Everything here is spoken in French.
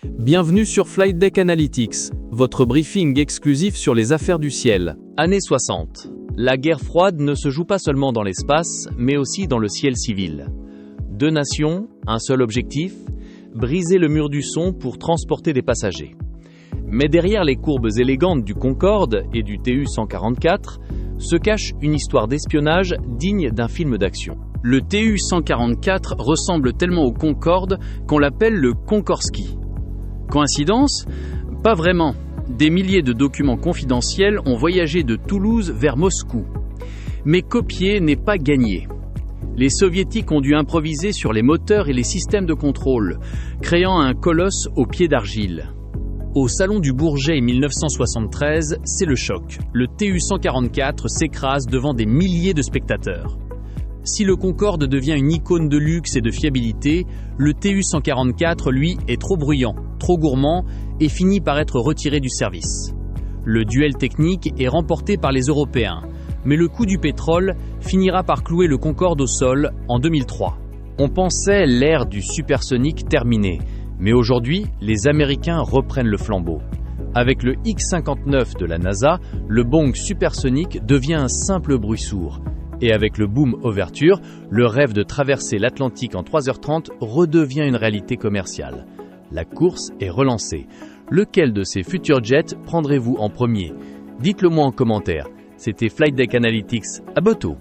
Bienvenue sur Flight Deck Analytics, votre briefing exclusif sur les affaires du ciel. Années 60. La guerre froide ne se joue pas seulement dans l'espace, mais aussi dans le ciel civil. Deux nations, un seul objectif, briser le mur du son pour transporter des passagers. Mais derrière les courbes élégantes du Concorde et du TU-144, se cache une histoire d'espionnage digne d'un film d'action. Le TU-144 ressemble tellement au Concorde qu'on l'appelle le Concordski. Coïncidence? Pas vraiment. Des milliers de documents confidentiels ont voyagé de Toulouse vers Moscou. Mais copier n'est pas gagné. Les soviétiques ont dû improviser sur les moteurs et les systèmes de contrôle, créant un colosse aux pieds d'argile. Au Salon du Bourget 1973, c'est le choc. Le TU-144 s'écrase devant des milliers de spectateurs. Si le Concorde devient une icône de luxe et de fiabilité, le TU-144, lui, est trop bruyant, trop gourmand et finit par être retiré du service. Le duel technique est remporté par les Européens, mais le coût du pétrole finira par clouer le Concorde au sol en 2003. On pensait l'ère du supersonique terminée, mais aujourd'hui, les Américains reprennent le flambeau. Avec le X-59 de la NASA, le bong supersonique devient un simple bruit sourd. Et avec le boom Overture, le rêve de traverser l'Atlantique en 3h30 redevient une réalité commerciale. La course est relancée. Lequel de ces futurs jets prendrez-vous en premier? Dites-le moi en commentaire. C'était Flight Deck Analytics à Boto.